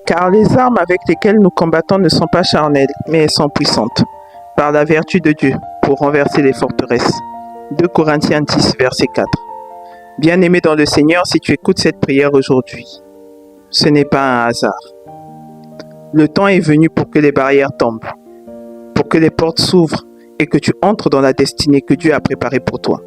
Car les armes avec lesquelles nous combattons ne sont pas charnelles, mais elles sont puissantes, par la vertu de Dieu, pour renverser les forteresses. 2 Corinthiens 10, verset 4. Bien-aimé dans le Seigneur, si tu écoutes cette prière aujourd'hui, ce n'est pas un hasard. Le temps est venu pour que les barrières tombent, pour que les portes s'ouvrent et que tu entres dans la destinée que Dieu a préparée pour toi.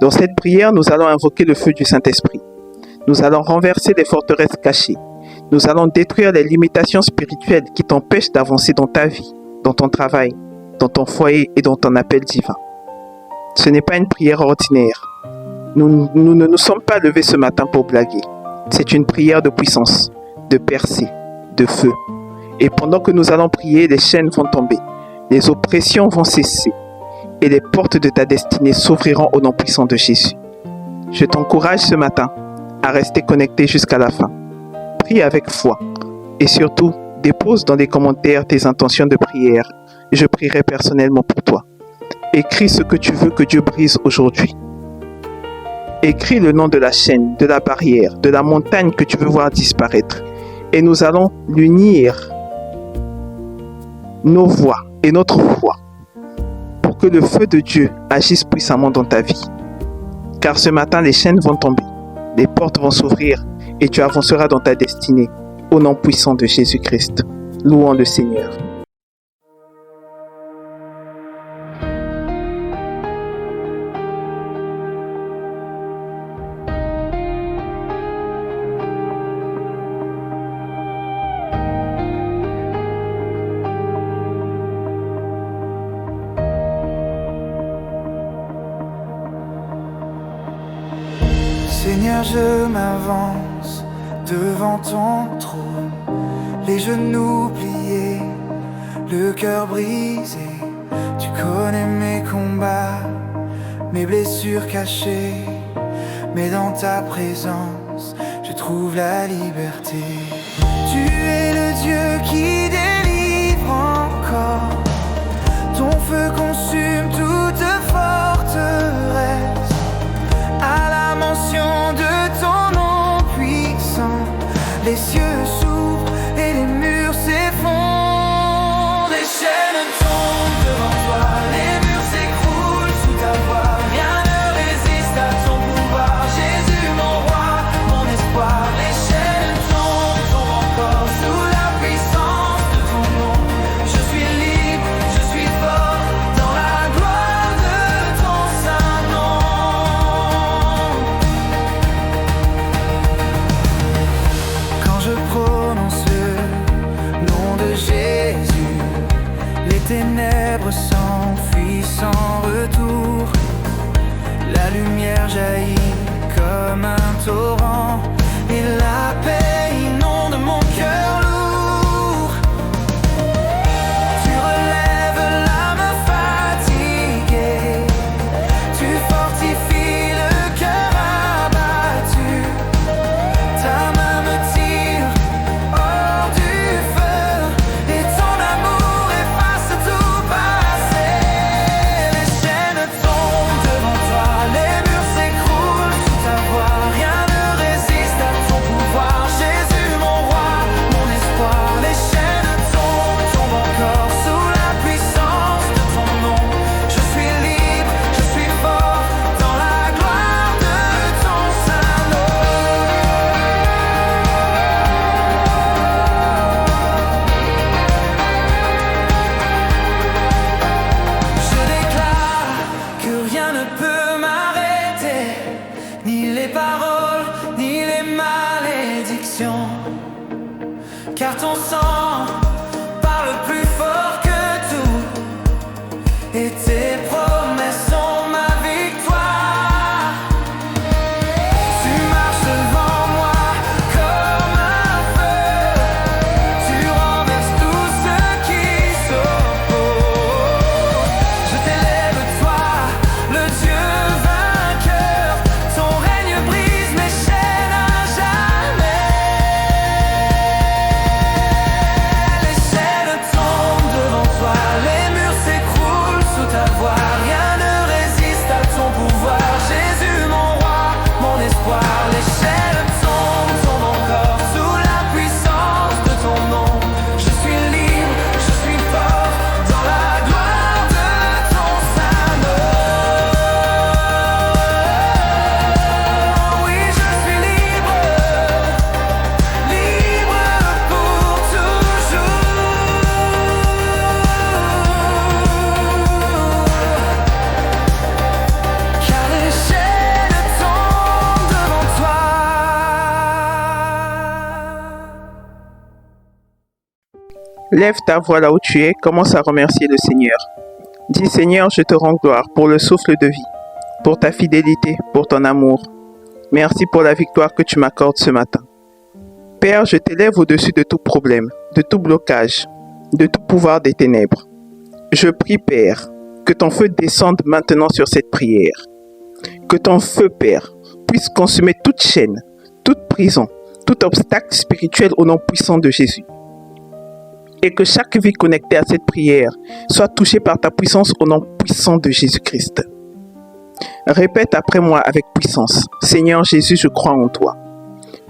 Dans cette prière, nous allons invoquer le feu du Saint-Esprit. Nous allons renverser les forteresses cachées. Nous allons détruire les limitations spirituelles qui t'empêchent d'avancer dans ta vie, dans ton travail, dans ton foyer et dans ton appel divin. Ce n'est pas une prière ordinaire. Nous ne nous sommes pas levés ce matin pour blaguer. C'est une prière de puissance, de percée, de feu. Et pendant que nous allons prier, les chaînes vont tomber, les oppressions vont cesser et les portes de ta destinée s'ouvriront au nom puissant de Jésus. Je t'encourage ce matin à rester connecté jusqu'à la fin. Prie avec foi et surtout dépose dans les commentaires tes intentions de prière. Je prierai personnellement pour toi. Écris ce que tu veux que Dieu brise aujourd'hui. Écris le nom de la chaîne, de la barrière, de la montagne que tu veux voir disparaître. Et nous allons l'unir, nos voix et notre foi, pour que le feu de Dieu agisse puissamment dans ta vie. Car ce matin, les chaînes vont tomber, les portes vont s'ouvrir et tu avanceras dans ta destinée. Au nom puissant de Jésus-Christ, louons le Seigneur. Seigneur, je m'avance devant ton trône, les genoux pliés, le cœur brisé. Tu connais mes combats, mes blessures cachées, mais dans ta présence, je trouve la liberté. Tu es le Dieu qui délivre encore, ton feu consume toute forteresse. À la mention de ton nom puissant, les cieux s'ouvrent et les murs s'effondrent. Les chaînes tombent devant toi, les murs s'écroulent sous ta voix. Rien ne résiste à ton pouvoir, Jésus mon roi, mon espoir. Les chaînes tombent encore sous la puissance de ton nom. Je suis libre, je suis fort dans la gloire de ton saint nom. Je prononce le nom de Jésus, les ténèbres s'enfuient sans retour. La lumière jaillit comme un torrent et la paix inonde mon cœur lourd. Tu relèves l'âme fatiguée, tu fortifies le cœur abattu. Ta main me tire hors du feu et ton amour efface tout passé. Les chaînes tombent devant toi, les murs s'écroulent sous ta voix. Rien ne résiste à ton pouvoir, Jésus mon roi, mon espoir. Les chaînes tombent encore sous la puissance de ton nom. Je suis libre, je suis fort dans la gloire de ton saint nom. Je déclare que rien ne peut m'arrêter, ni les paroles, ni les malédictions, car ton sang parle plus fort que tout, et tes promesses sont ma victoire. Tu marches devant moi comme un feu, tu renverses tout ce qui s'oppose. Je t'élève toi, le Dieu vainqueur, ton règne brise mes chaînes à jamais. Lève ta voix là où tu es, commence à remercier le Seigneur. Dis Seigneur, je te rends gloire pour le souffle de vie, pour ta fidélité, pour ton amour. Merci pour la victoire que tu m'accordes ce matin. Père, je t'élève au-dessus de tout problème, de tout blocage, de tout pouvoir des ténèbres. Je prie, Père, que ton feu descende maintenant sur cette prière. Que ton feu, Père, puisse consumer toute chaîne, toute prison, tout obstacle spirituel au nom puissant de Jésus. Et que chaque vie connectée à cette prière soit touchée par ta puissance au nom puissant de Jésus-Christ. Répète après moi avec puissance. Seigneur Jésus, je crois en toi.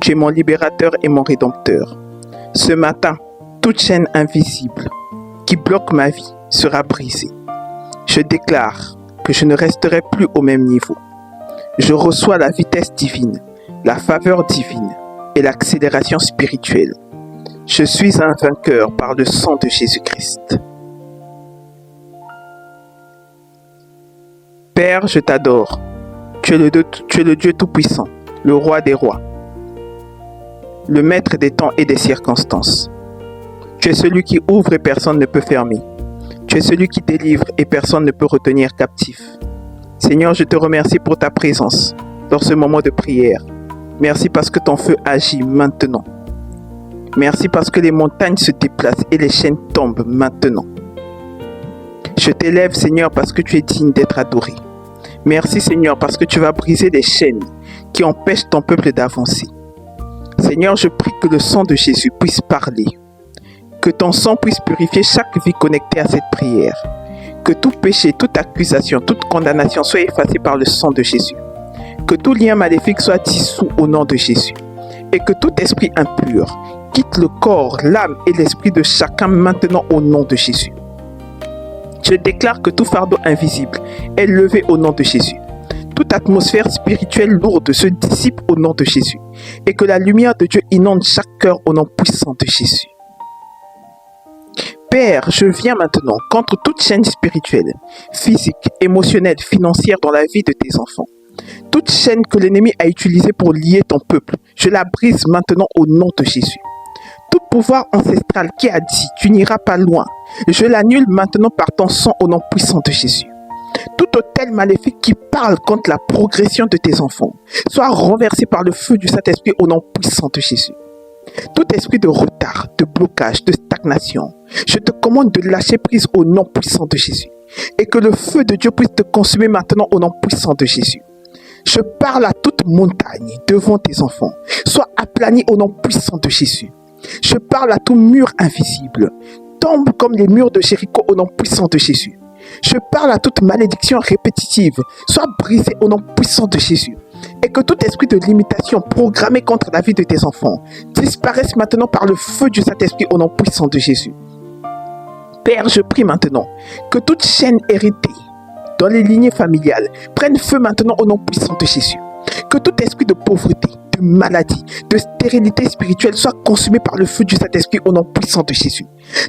Tu es mon libérateur et mon rédempteur. Ce matin, toute chaîne invisible qui bloque ma vie sera brisée. Je déclare que je ne resterai plus au même niveau. Je reçois la vitesse divine, la faveur divine et l'accélération spirituelle. Je suis un vainqueur par le sang de Jésus-Christ. Père, je t'adore. Tu es le Dieu Tout-Puissant, le Roi des rois, le Maître des temps et des circonstances. Tu es celui qui ouvre et personne ne peut fermer. Tu es celui qui délivre et personne ne peut retenir captif. Seigneur, je te remercie pour ta présence dans ce moment de prière. Merci parce que ton feu agit maintenant. Merci parce que les montagnes se déplacent et les chaînes tombent maintenant. Je t'élève, Seigneur, parce que tu es digne d'être adoré. Merci, Seigneur, parce que tu vas briser les chaînes qui empêchent ton peuple d'avancer. Seigneur, je prie que le sang de Jésus puisse parler. Que ton sang puisse purifier chaque vie connectée à cette prière. Que tout péché, toute accusation, toute condamnation soit effacée par le sang de Jésus. Que tout lien maléfique soit dissous au nom de Jésus. Et que tout esprit impur quitte le corps, l'âme et l'esprit de chacun maintenant au nom de Jésus. Je déclare que tout fardeau invisible est levé au nom de Jésus. Toute atmosphère spirituelle lourde se dissipe au nom de Jésus. Et que la lumière de Dieu inonde chaque cœur au nom puissant de Jésus. Père, je viens maintenant contre toute chaîne spirituelle, physique, émotionnelle, financière dans la vie de tes enfants. Toute chaîne que l'ennemi a utilisée pour lier ton peuple, je la brise maintenant au nom de Jésus. Tout pouvoir ancestral qui a dit « tu n'iras pas loin », je l'annule maintenant par ton sang au nom puissant de Jésus. Tout autel maléfique qui parle contre la progression de tes enfants, soit renversé par le feu du Saint-Esprit au nom puissant de Jésus. Tout esprit de retard, de blocage, de stagnation, je te commande de lâcher prise au nom puissant de Jésus. Et que le feu de Dieu puisse te consumer maintenant au nom puissant de Jésus. Je parle à toute montagne devant tes enfants, sois aplani au nom puissant de Jésus. Je parle à tout mur invisible, tombe comme les murs de Jéricho au nom puissant de Jésus. Je parle à toute malédiction répétitive, sois brisée au nom puissant de Jésus. Et que tout esprit de limitation programmé contre la vie de tes enfants disparaisse maintenant par le feu du Saint-Esprit au nom puissant de Jésus. Père, je prie maintenant que toute chaîne héritée dans les lignées familiales prenne feu maintenant au nom puissant de Jésus. Que tout esprit de pauvreté, de maladie, de stérilité spirituelle soit consumé par le feu du Saint-Esprit au nom puissant de Jésus.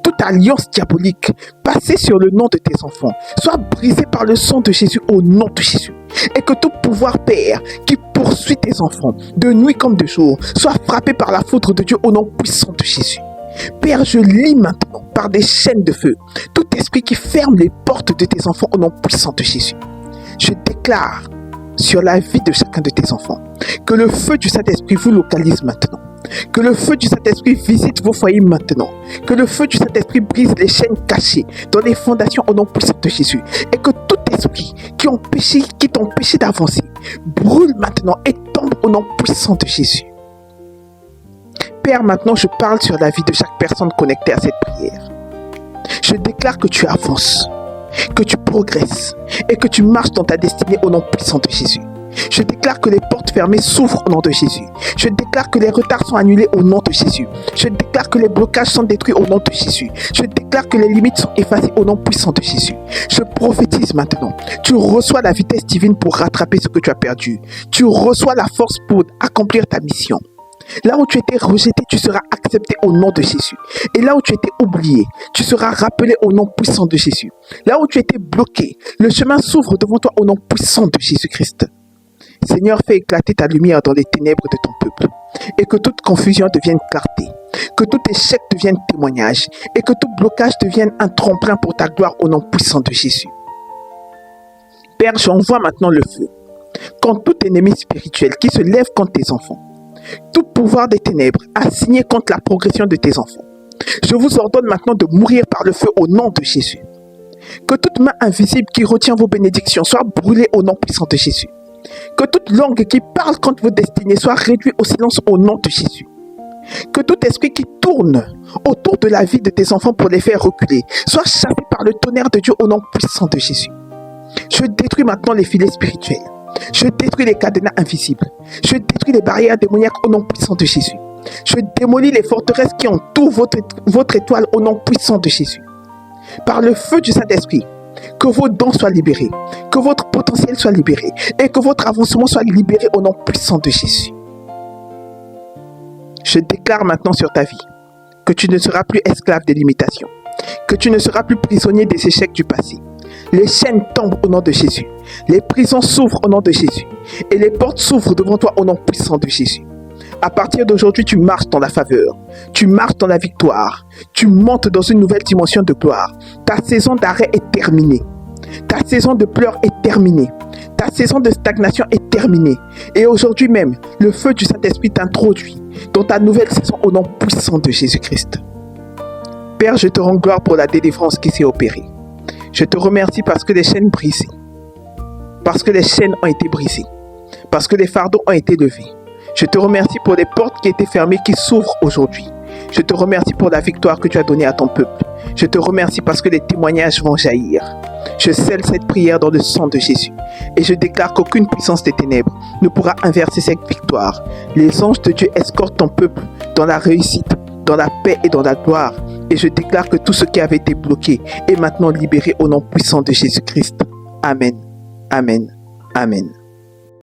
Toute alliance diabolique passée sur le nom de tes enfants soit brisée par le sang de Jésus au nom de Jésus. Et que tout pouvoir, Père, qui poursuit tes enfants de nuit comme de jour soit frappé par la foudre de Dieu au nom puissant de Jésus. Père, je lis maintenant par des chaînes de feu tout esprit qui ferme les portes de tes enfants au nom puissant de Jésus. Je déclare sur la vie de chacun de tes enfants que le feu du Saint-Esprit vous localise maintenant. Que le feu du Saint-Esprit visite vos foyers maintenant. Que le feu du Saint-Esprit brise les chaînes cachées dans les fondations au nom puissant de Jésus. Et que tout esprit qui t'ont empêché d'avancer brûle maintenant et tombe au nom puissant de Jésus. Père, maintenant je parle sur la vie de chaque personne connectée à cette prière. Je déclare que tu avances, que tu progresses et que tu marches dans ta destinée au nom puissant de Jésus. Je déclare que les portes fermées s'ouvrent au nom de Jésus. Je déclare que les retards sont annulés au nom de Jésus. Je déclare que les blocages sont détruits au nom de Jésus. Je déclare que les limites sont effacées au nom puissant de Jésus. Je prophétise maintenant. Tu reçois la vitesse divine pour rattraper ce que tu as perdu. Tu reçois la force pour accomplir ta mission. Là où tu étais rejeté, tu seras accepté au nom de Jésus. Et là où tu étais oublié, tu seras rappelé au nom puissant de Jésus. Là où tu étais bloqué, le chemin s'ouvre devant toi au nom puissant de Jésus-Christ. Seigneur, fais éclater ta lumière dans les ténèbres de ton peuple. Et que toute confusion devienne clarté. Que tout échec devienne témoignage. Et que tout blocage devienne un tremplin pour ta gloire au nom puissant de Jésus. Père, j'envoie maintenant le feu contre tout ennemi spirituel qui se lève contre tes enfants. Tout pouvoir des ténèbres assigné contre la progression de tes enfants. Je vous ordonne maintenant de mourir par le feu au nom de Jésus. Que toute main invisible qui retient vos bénédictions soit brûlée au nom puissant de Jésus. Que toute langue qui parle contre vos destinées soit réduite au silence au nom de Jésus. Que tout esprit qui tourne autour de la vie de tes enfants pour les faire reculer soit chassé par le tonnerre de Dieu au nom puissant de Jésus. Je détruis maintenant les filets spirituels. Je détruis les cadenas invisibles. Je détruis les barrières démoniaques au nom puissant de Jésus. Je démolis les forteresses qui entourent votre étoile au nom puissant de Jésus. Par le feu du Saint-Esprit, que vos dons soient libérés, que votre potentiel soit libéré et que votre avancement soit libéré au nom puissant de Jésus. Je déclare maintenant sur ta vie que tu ne seras plus esclave des limitations, que tu ne seras plus prisonnier des échecs du passé. Les chaînes tombent au nom de Jésus, les prisons s'ouvrent au nom de Jésus et les portes s'ouvrent devant toi au nom puissant de Jésus. À partir d'aujourd'hui, tu marches dans la faveur, tu marches dans la victoire, tu montes dans une nouvelle dimension de gloire. Ta saison d'arrêt est terminée, ta saison de pleurs est terminée, ta saison de stagnation est terminée. Et aujourd'hui même, le feu du Saint-Esprit t'introduit dans ta nouvelle saison au nom puissant de Jésus-Christ. Père, je te rends gloire pour la délivrance qui s'est opérée. Je te remercie parce que les chaînes brisées, parce que les chaînes ont été brisées, parce que les fardeaux ont été levés. Je te remercie pour les portes qui étaient fermées qui s'ouvrent aujourd'hui. Je te remercie pour la victoire que tu as donnée à ton peuple. Je te remercie parce que les témoignages vont jaillir. Je scelle cette prière dans le sang de Jésus. Et je déclare qu'aucune puissance des ténèbres ne pourra inverser cette victoire. Les anges de Dieu escortent ton peuple dans la réussite, dans la paix et dans la gloire. Et je déclare que tout ce qui avait été bloqué est maintenant libéré au nom puissant de Jésus-Christ. Amen. Amen. Amen.